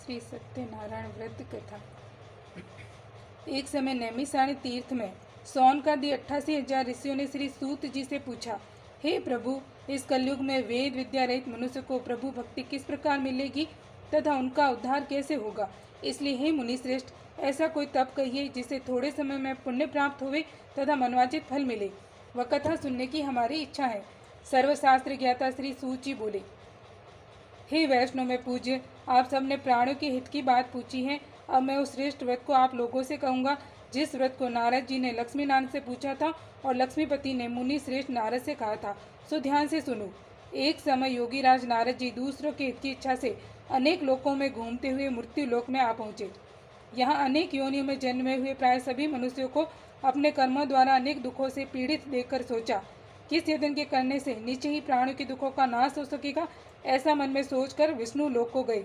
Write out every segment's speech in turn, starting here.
श्री सत्यनारायण व्रत कथा। एक समय नैमिषारण्य तीर्थ में सौनकादि 88,000 ऋषियों ने श्री सूत जी से पूछा, हे प्रभु, इस कलयुग में वेद विद्या रहित मनुष्य को प्रभु भक्ति किस प्रकार मिलेगी तथा उनका उद्धार कैसे होगा। इसलिए हे मुनि श्रेष्ठ, ऐसा कोई तप कहिए जिससे थोड़े समय में पुण्य प्राप्त होवे तथा मनवांचित फल मिले। वह कथा सुनने की हमारी इच्छा है। सर्वशास्त्र ज्ञाता श्री सूत जी बोले, हे वैष्णव में पूज्य, आप सबने प्राणों के हित की बात पूछी है। अब मैं उस श्रेष्ठ व्रत को आप लोगों से कहूँगा जिस व्रत को नारद जी ने लक्ष्मी नारायण से पूछा था और लक्ष्मीपति ने मुनि श्रेष्ठ नारद से कहा था। सो ध्यान से सुनो। एक समय योगीराज नारद जी दूसरों के हित की इच्छा से अनेक लोकों में घूमते हुए मृत्यु लोक में आ पहुँचे। यहाँ अनेक योनियों में जन्मे हुए प्राय सभी मनुष्यों को अपने कर्मों द्वारा अनेक दुखों से पीड़ित देखकर सोचा, किस यत्न के करने से निश्चय ही प्राणों के दुखों का नाश हो सकेगा। ऐसा मन में सोचकर विष्णु लोक को गए।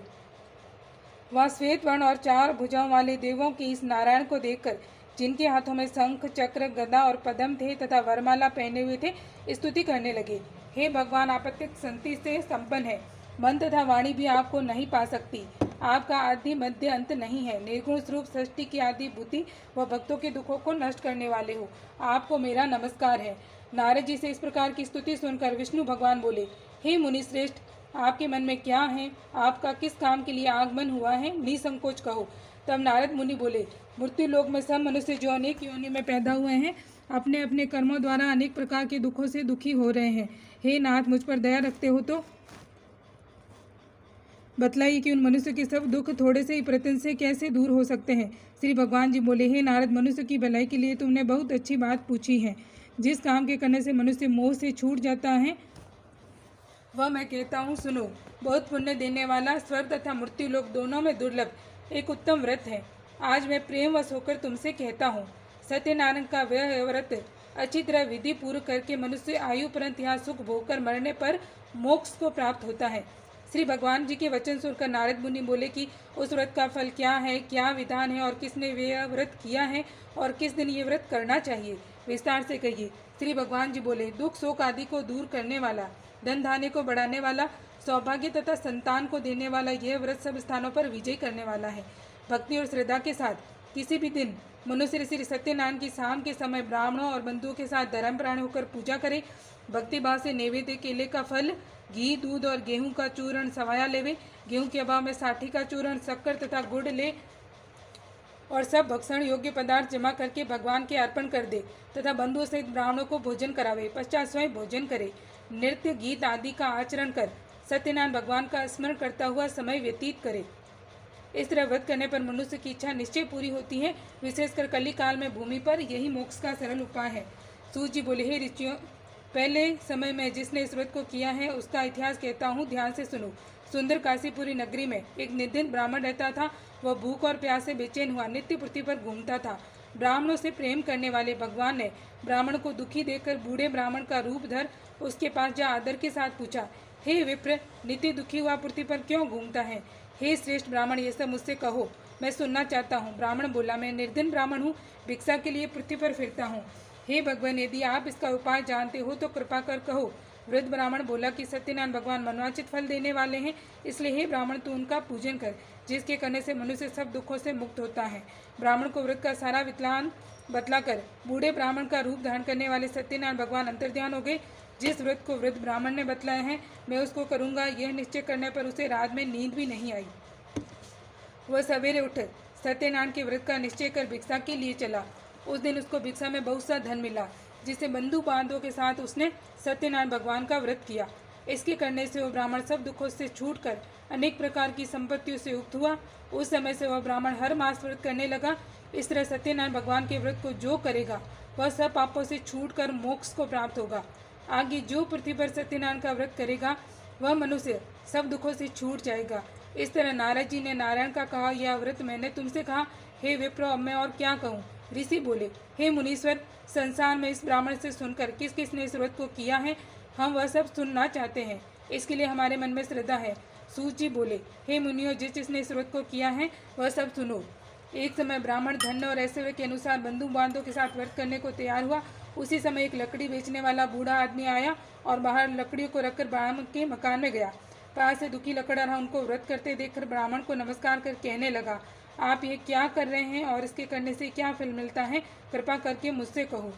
वहाँ श्वेत वर्ण और 4 भुजाओं वाले देवों के इस नारायण को देखकर, जिनके हाथों में शंख, चक्र, गदा और पद्म थे तथा वरमाला पहने हुए थे, स्तुति करने लगे। हे भगवान, आप अत्यंत शक्ति से संपन्न है। मन तथा वाणी भी आपको नहीं पा सकती। आपका आदि मध्य अंत नहीं है। निर्गुण स्वरूप सृष्टि की आदि बुद्धि व भक्तों के दुखों को नष्ट करने वाले हो। आपको मेरा नमस्कार है। नारद जी से इस प्रकार की स्तुति सुनकर विष्णु भगवान बोले, हे मुनि श्रेष्ठ, आपके मन में क्या है? आपका किस काम के लिए आगमन हुआ है? निसंकोच कहो। तब नारद मुनि बोले, मृत्यु लोक में सब मनुष्य जो अनेक योनि में पैदा हुए हैं, अपने अपने कर्मों द्वारा अनेक प्रकार के दुखों से दुखी हो रहे हैं। हे नाथ, मुझ पर दया रखते हो तो बतलाइए कि उन मनुष्य के सब दुख थोड़े से ही प्रयत्न से कैसे दूर हो सकते हैं। श्री भगवान जी बोले, हे नारद, मनुष्य की भलाई के लिए तुमने बहुत अच्छी बात पूछी है। जिस काम के करने से मनुष्य मोह से छूट जाता है वह मैं कहता हूँ, सुनो। बहुत पुण्य देने वाला स्वर्ग तथा मृत्यु लोक दोनों में दुर्लभ एक उत्तम व्रत है। आज मैं प्रेमवश होकर तुमसे कहता हूँ। सत्यनारायण का वह व्रत अच्छी तरह विधि पूर्व करके मनुष्य आयु परंत यहाँ सुख भोग कर मरने पर मोक्ष को प्राप्त होता है। श्री भगवान जी के वचन सुनकर नारद मुनि बोले कि उस व्रत का फल क्या है, क्या विधान है और किसने यह व्रत किया है और किस दिन ये व्रत करना चाहिए, विस्तार से कहिए। श्री भगवान जी बोले, दुख शोक आदि को दूर करने वाला, धन धान्य को बढ़ाने वाला, सौभाग्य तथा संतान को देने वाला यह व्रत सब स्थानों पर विजय करने वाला है। भक्ति और श्रद्धा के साथ किसी भी दिन मनुष्य श्री सत्यनारायण की शाम के समय ब्राह्मणों और बंधुओं के साथ धर्मप्राण होकर पूजा करे। भक्ति भाव से नैवेद्य केले का फल, घी, दूध और गेहूं का चूर्ण सवाया लेवे। गेहूं के अभाव में साठी का चूर्ण, शक्कर तथा गुड़ ले और सब भक्षण योग्य पदार्थ जमा करके भगवान के अर्पण कर दे तथा बंधुओं सहित ब्राह्मणों को भोजन करावे। पश्चात स्वयं भोजन करे। नृत्य गीत आदि का आचरण कर सत्यनारायण भगवान का स्मरण करता हुआ समय व्यतीत करे। इस तरह व्रत करने पर मनुष्य की इच्छा निश्चय पूरी होती है। विशेषकर कली काल में भूमि पर यही मोक्ष का सरल उपाय है। सूत जी बोले, हे ऋषियों, पहले समय में जिसने इस व्रत को किया है उसका इतिहास कहता हूँ, ध्यान से सुनो। सुंदर काशीपुरी नगरी में एक निर्धन ब्राह्मण रहता था। वह भूख और प्यास से बेचैन हुआ नित्य पृथ्वी पर घूमता था। ब्राह्मणों से प्रेम करने वाले भगवान ने ब्राह्मण को दुखी देखकर बूढ़े ब्राह्मण का रूप धर उसके पास जा आदर के साथ पूछा, हे विप्र, नित्य दुखी हुआ पृथ्वी पर क्यों घूमता है? हे श्रेष्ठ ब्राह्मण, ये सब मुझसे कहो, मैं सुनना चाहता हूँ। ब्राह्मण बोला, मैं निर्धन ब्राह्मण हूँ, भिक्षा के लिए पृथ्वी पर फिरता हूँ। हे भगवान, यदि आप इसका उपाय जानते हो तो कृपा कर कहो। वृद्ध ब्राह्मण बोला कि सत्यनारायण भगवान मनवांचित फल देने वाले हैं, इसलिए हे ब्राह्मण, तू उनका पूजन कर, जिसके करने से मनुष्य सब दुखों से मुक्त होता है। ब्राह्मण को व्रत का सारा वितलान बतलाकर बूढ़े ब्राह्मण का रूप धारण करने वाले सत्यनारायण भगवान अंतर्ध्यान हो गए। जिस व्रत को वृद्ध ब्राह्मण ने बतलाया है मैं उसको करूँगा, यह निश्चय करने पर उसे रात में नींद भी नहीं आई। वह सवेरे उठ सत्यनारायण के व्रत का निश्चय कर भिक्षा के लिए चला। उस दिन उसको भिक्षा में बहुत सा धन मिला, जिसे बंधु बांधवों के साथ उसने सत्यनारायण भगवान का व्रत किया। इसके करने से वह ब्राह्मण सब दुखों से छूटकर अनेक प्रकार की संपत्तियों से युक्त हुआ। उस समय से वह ब्राह्मण हर मास व्रत करने लगा। इस तरह सत्यनारायण भगवान के व्रत को जो करेगा वह सब पापों से छूटकर मोक्ष को प्राप्त होगा। आगे जो पृथ्वी पर सत्यनारायण का व्रत करेगा वह मनुष्य सब दुखों से छूट जाएगा। इस तरह नारद जी ने नारायण का कहा यह व्रत मैंने तुमसे कहा। हे विप्र, अब मैं और क्या कहूँ? ऋषि बोले, हे मुनीश्वर, संसार में इस ब्राह्मण से सुनकर किस किस ने इस व्रत को किया है हम वह सब सुनना चाहते हैं। इसके लिए हमारे मन में श्रद्धा है। सूत जी बोले, हे मुनियों, जिस जिसने इस व्रत को किया है वह सब सुनो। एक समय ब्राह्मण धन्य और ऐश्वर्य के अनुसार बंधु बांधवों के साथ व्रत करने को तैयार हुआ। उसी समय एक लकड़ी बेचने वाला बूढ़ा आदमी आया और बाहर लकड़ियों को रखकर ब्राह्मण के मकान में गया। पास से दुखी लकड़हारा उनको व्रत करते देखकर ब्राह्मण को नमस्कार कर कहने लगा, आप ये क्या कर रहे हैं और इसके करने से क्या फल मिलता है, कृपा करके मुझसे कहो।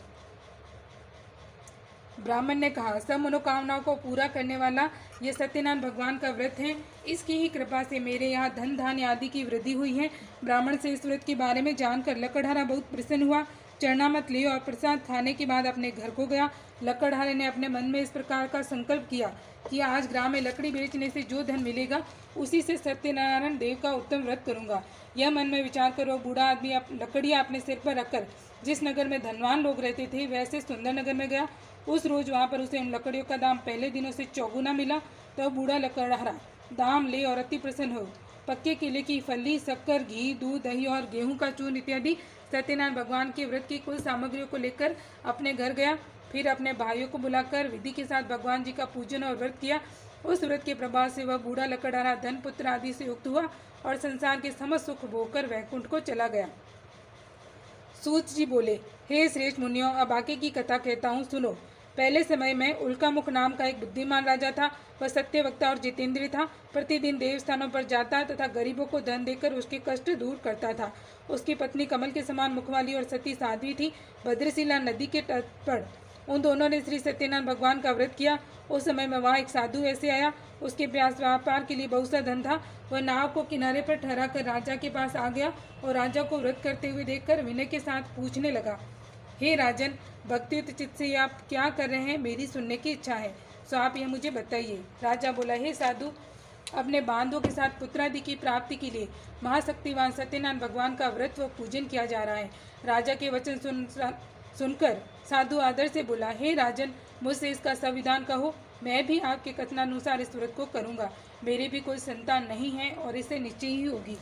ब्राह्मण ने कहा, सब मनोकामनाओं को पूरा करने वाला ये सत्यनारायण भगवान का व्रत है। इसकी ही कृपा से मेरे यहाँ धन धान्य आदि की वृद्धि हुई है। ब्राह्मण से इस व्रत के बारे में जानकर लकड़हारा बहुत प्रसन्न हुआ। चरणामत लिए और प्रसाद खाने के बाद अपने घर को गया। लकड़हारे ने अपने मन में इस प्रकार का संकल्प किया कि आज ग्राम में लकड़ी बेचने से जो धन मिलेगा उसी से सत्यनारायण देव का उत्तम व्रत करूंगा। यह मन में विचार कर वो बूढ़ा आदमी लकड़ियाँ अपने सिर पर रखकर जिस नगर में धनवान लोग रहते थे वैसे सुंदर नगर में गया। उस रोज वहाँ पर उसे उन लकड़ियों का दाम पहले दिनों से चौगुना मिला। तो बूढ़ा लकड़हारा दाम ले और अति प्रसन्न हो पक्के केले की फली, शक्कर, घी, दूध, दही और गेहूं का चूर्ण इत्यादि सत्यनारायण भगवान के व्रत की कुल सामग्रियों को लेकर अपने घर गया। फिर अपने भाइयों को बुलाकर विधि के साथ भगवान जी का पूजन और व्रत किया। उस व्रत के प्रभाव से वह बूढ़ा लकड़हारा धन पुत्र आदि से युक्त हुआ और संसार के समस्त सुख भोगकर वैकुंठ को चला गया। सूत जी बोले, हे श्रेष्ठ मुनियों, अब आगे की कथा कहता हूँ, सुनो। पहले समय में उल्कामुख नाम का एक बुद्धिमान राजा था। वह सत्यवक्ता और जितेंद्रिय था। प्रतिदिन देवस्थानों पर जाता तथा गरीबों को धन देकर उसके कष्ट दूर करता था। उसकी पत्नी कमल के समान मुख वाली और सती साध्वी थी। भद्रशिला नदी के तट पर उन दोनों ने श्री सत्यनारायण भगवान का व्रत किया। उस समय में वहाँ एक साधु ऐसे आया। उसके पास व्यापार के लिए बहुत सा धन था। वह नाव को किनारे पर ठहरा कर राजा के पास आ गया और राजा को व्रत करते हुए देखकर विनय के साथ पूछने लगा, हे राजन, भक्तियुत चित्त से आप क्या कर रहे हैं, मेरी सुनने की इच्छा है, सो आप यह मुझे बताइए। राजा बोला, हे साधु, अपने बांधों के साथ पुत्रादि की प्राप्ति के लिए महाशक्तिवान सत्यनारायण भगवान का व्रत व पूजन किया जा रहा है। राजा के वचन सुनकर साधु आदर से बोला, हे राजन, मुझसे इसका संविधान कहो, मैं भी आपके कथनानुसार इस व्रत को करूँगा। मेरे भी कोई संतान नहीं है और इससे निश्चय ही होगी।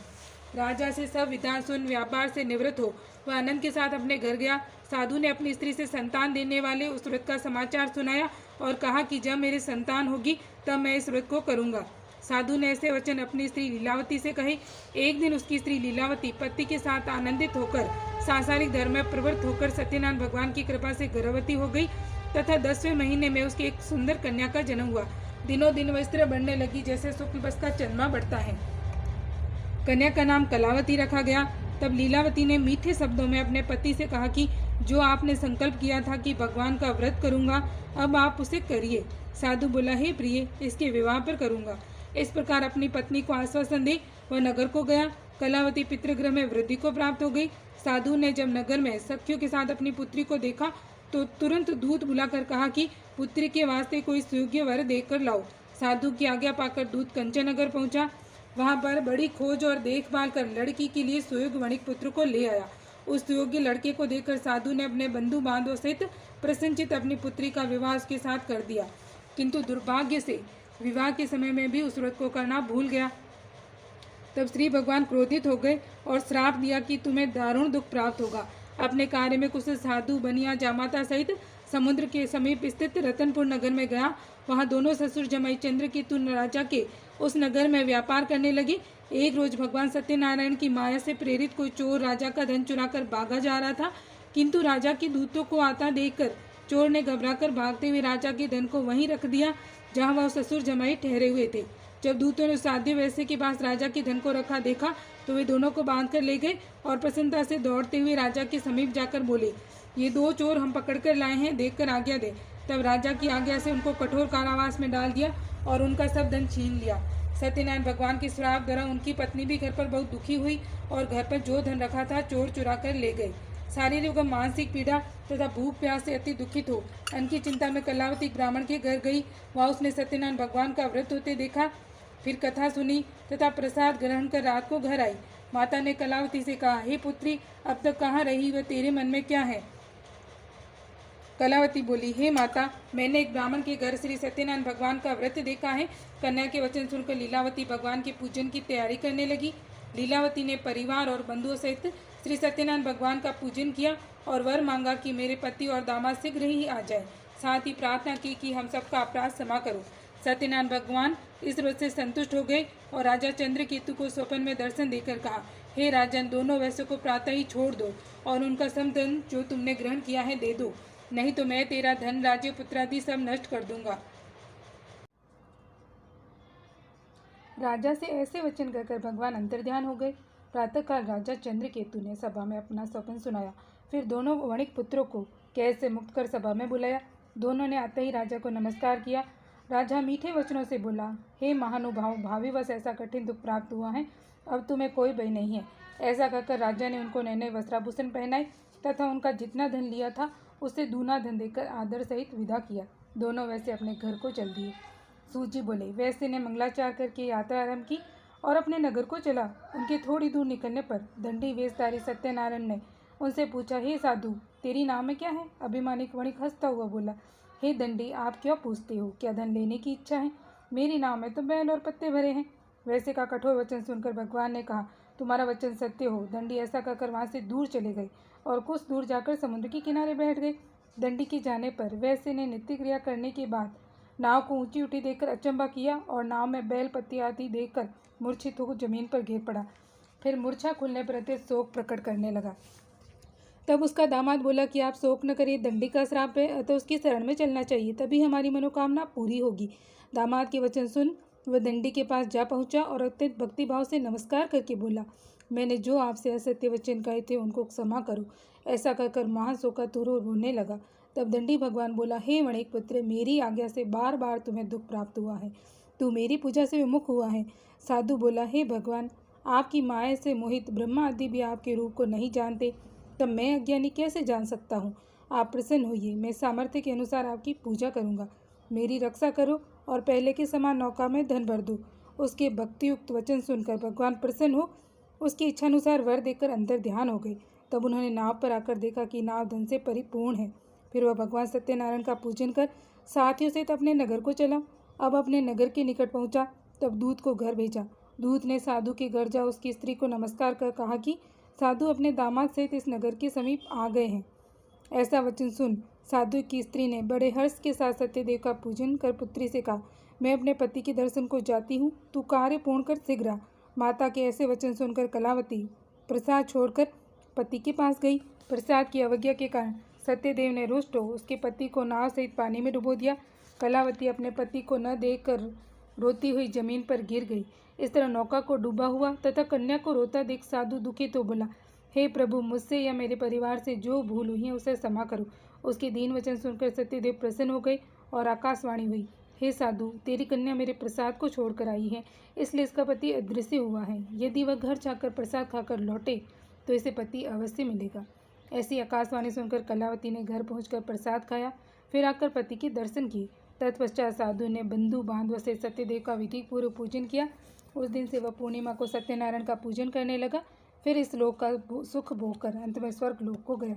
राजा से सब विधान सुन व्यापार से निवृत्त हो वह आनंद के साथ अपने घर गया। साधु ने अपनी स्त्री से संतान देने वाले उस व्रत का समाचार सुनाया और कहा कि जब मेरे संतान होगी तब मैं इस व्रत को करूँगा। साधु ने ऐसे वचन अपनी स्त्री लीलावती से कहे। एक दिन उसकी स्त्री लीलावती पति के साथ आनंदित होकर सांसारिक धर्म में प्रवृत्त होकर सत्यनारायण भगवान की कृपा से गर्भवती हो गई तथा 10वें महीने में उसकी एक सुंदर कन्या का जन्म हुआ। दिनों दिन वह स्त्री बढ़ने लगी जैसे शुक्ल पक्ष का चंद्रमा बढ़ता है। कन्या का नाम कलावती रखा गया। तब लीलावती ने मीठे शब्दों में अपने पति से कहा कि जो आपने संकल्प किया था कि भगवान का व्रत करूंगा, अब आप उसे करिए। साधु बोला, हे प्रिय, इसके विवाह पर करूंगा। इस प्रकार अपनी पत्नी को आश्वासन दे वह नगर को गया। कलावती पितृगृह में वृद्धि को प्राप्त हो गई। साधु ने जब नगर में सखियों के साथ अपनी पुत्री को देखा तो तुरंत दूत बुलाकर कहा कि पुत्री के वास्ते कोई सुयोग्य वर देकर लाओ। साधु की आज्ञा पाकर दूत कंचन नगर पहुंचा। वहां पर बड़ी खोज और देखभाल कर लड़की के लिए सुयोग्य वणिक पुत्र को ले आया। उस सुयोग्य लड़के को देखकर साधु ने अपने बंधु बांधवों सहित प्रसन्नचित अपनी पुत्री का विवाह उसके साथ कर दिया, किंतु दुर्भाग्य से विवाह के समय में भी उस व्रत को करना भूल गया। तब श्री भगवान क्रोधित हो गए और श्राप दिया कि तुम्हें दारुण दुख प्राप्त होगा। अपने कार्य में कुछ साधु बनिया जामाता सहित समुद्र के समीप स्थित रतनपुर नगर में गया। वहां दोनों ससुर जमाई चंद्रकेतु राजा के उस नगर में व्यापार करने लगे। एक रोज भगवान सत्यनारायण की माया से प्रेरित कोई चोर राजा का धन चुराकर भागा जा रहा था, किंतु राजा के दूतों को आता देखकर चोर ने घबराकर भागते हुए राजा के धन को वहीं रख दिया जहां वह ससुर जमाई ठहरे हुए थे। जब दूतों ने साध्य वैश्य के पास राजा के धन को रखा देखा तो वे दोनों को बांध कर ले गए और प्रसन्नता से दौड़ते हुए राजा के समीप जाकर बोले, ये दो चोर हम पकड़कर लाए हैं, देखकर आज्ञा दे। तब राजा की आज्ञा से उनको कठोर कारावास में डाल दिया और उनका सब धन छीन लिया। सत्यनारायण भगवान के श्राप द्वारा उनकी पत्नी भी घर पर बहुत दुखी हुई और घर पर जो धन रखा था चोर चुरा कर ले गए। शारीरिक व मानसिक पीड़ा तथा भूख प्यास से अति दुखित हो अन्न की चिंता में कलावती ब्राह्मण के घर गई। वहाँ उसने सत्यनारायण भगवान का व्रत होते देखा, फिर कथा सुनी तथा प्रसाद ग्रहण कर रात को घर आई। माता ने कलावती से कहा, हे पुत्री, अब तक कहाँ रही व तेरे मन में क्या है? कलावती बोली, हे माता, मैंने एक ब्राह्मण के घर श्री सत्यनारायण भगवान का व्रत देखा है। कन्या के वचन सुनकर लीलावती भगवान के पूजन की तैयारी करने लगी। लीलावती ने परिवार और बंधुओं सहित श्री सत्यनारायण भगवान का पूजन किया और वर मांगा कि मेरे पति और दामाद शीघ्र ही आ जाए। साथ ही प्रार्थना की कि हम सबका अपराध क्षमा करो। सत्यनारायण भगवान इस व्रत से संतुष्ट हो गए और राजा चंद्रकेतु को स्वप्न में दर्शन देकर कहा, हे राजन, दोनों वैश्यों को प्रातः ही छोड़ दो और उनका सब धन जो तुमने ग्रहण किया है दे दो, नहीं तो मैं तेरा धन राज्य पुत्रादि सब नष्ट कर दूंगा। राजा से ऐसे वचन कहकर भगवान अंतर्ध्यान हो गए। प्रातःकाल राजा चंद्रकेतु ने सभा में अपना स्वप्न सुनाया। फिर दोनों वणिक पुत्रों को कैद से मुक्त कर सभा में बुलाया। दोनों ने आते ही राजा को नमस्कार किया। राजा मीठे वचनों से बोला, हे महानुभाव, भावीवश ऐसा कठिन दुख प्राप्त हुआ है, अब तुम्हें कोई भय नहीं है। ऐसा कहकर राजा ने उनको नए नए वस्त्राभूषण पहनाए तथा उनका जितना धन लिया था उससे दूना धन देकर आदर सहित विदा किया। दोनों वैसे अपने घर को चल दिए। सूत जी बोले, वैसे ने मंगलाचार करके यात्रा आरंभ की और अपने नगर को चला। उनके थोड़ी दूर निकलने पर दंडी वेशधारी सत्यनारायण ने उनसे पूछा, हे साधु, तेरी नाम में क्या है? अभिमानिक वणिक हंसता हुआ बोला, हे दंडी, आप क्यों पूछते हो? क्या धन लेने की इच्छा है? मेरी नाव में तो बैल और पत्ते भरे हैं। वैसे का कठोर वचन सुनकर भगवान ने कहा, तुम्हारा वचन सत्य हो। दंडी ऐसा कहकर वहाँ से दूर चले गए और कुछ दूर जाकर समुद्र के किनारे बैठ गए। दंडी के जाने पर वैसे ने नित्य क्रिया करने के बाद नाव को ऊंची उठी देखकर अचंभा किया और नाव में बैल पत्ती आदि देखकर मूर्छित होकर जमीन पर गिर पड़ा। फिर मूर्छा खुलने पर अत्यंत शोक प्रकट करने लगा। तब उसका दामाद बोला कि आप शोक न करिए, दंडी का श्राप है, अतः उसकी शरण में चलना चाहिए, तभी हमारी मनोकामना पूरी होगी। दामाद के वचन सुन वह दंडी के पास जा पहुंचा और अत्यंत भक्तिभाव से नमस्कार करके बोला, मैंने जो आपसे असत्य वचन कहे थे उनको क्षमा करो। ऐसा कहकर महाशोकातुर रोने लगा। तब दंडी भगवान बोला, हे वणिक पुत्र, मेरी आज्ञा से बार बार तुम्हें दुख प्राप्त हुआ है, तू मेरी पूजा से विमुख हुआ है। साधु बोला, हे भगवान, आपकी माया से मोहित ब्रह्मा आदि भी आपके रूप को नहीं जानते, तब मैं अज्ञानी कैसे जान सकता हूँ? आप प्रसन्न होइए, मैं सामर्थ्य के अनुसार आपकी पूजा करूँगा। मेरी रक्षा करो और पहले के समान नौका में धन भर दो। उसके भक्तियुक्त वचन सुनकर भगवान प्रसन्न हो उसकी इच्छानुसार वर देकर अंतर ध्यान हो गए। तब उन्होंने नाव पर आकर देखा कि नाव धन से परिपूर्ण है। फिर वह भगवान सत्यनारायण का पूजन कर साथियों सहित अपने नगर को चला। अब अपने नगर के निकट पहुंचा, तब दूत को घर भेजा। दूत ने साधु के घर जा उसकी स्त्री को नमस्कार कर कहा कि साधु अपने दामाद सहित इस नगर के समीप आ गए हैं। ऐसा वचन सुन साधु की स्त्री ने बड़े हर्ष के साथ सत्यदेव का पूजन कर पुत्री से कहा, मैं अपने पति के दर्शन को जाती हूँ, तू कार्य पूर्ण कर शीघ्र आ। माता के ऐसे वचन सुनकर कलावती प्रसाद छोड़कर पति के पास गई। प्रसाद की अवज्ञा के कारण सत्यदेव ने रुष्ट हो उसके पति को नाव सहित पानी में डुबो दिया। कलावती अपने पति को न देखकर रोती हुई जमीन पर गिर गई। इस तरह नौका को डूबा हुआ तथा कन्या को रोता देख साधु दुखित तो बोला, हे प्रभु, मुझसे या मेरे परिवार से जो भूल हुई है उसे क्षमा करो। उसके दीन वचन सुनकर सत्यदेव प्रसन्न हो गए और आकाशवाणी हुई, हे साधु, तेरी कन्या मेरे प्रसाद को छोड़कर आई है, इसलिए इसका पति अदृश्य हुआ है। यदि वह घर जाकर प्रसाद खाकर लौटे तो इसे पति अवश्य मिलेगा। ऐसी आकाशवाणी सुनकर कलावती ने घर पहुंचकर प्रसाद खाया, फिर आकर पति के दर्शन किए। तत्पश्चात साधु ने बंधु बांधव से सत्यदेव का विधि पूर्व पूजन किया। उस दिन से वह पूर्णिमा को सत्यनारायण का पूजन करने लगा। फिर इस लोक का सुख भोग कर अंत में स्वर्ग लोक को गया।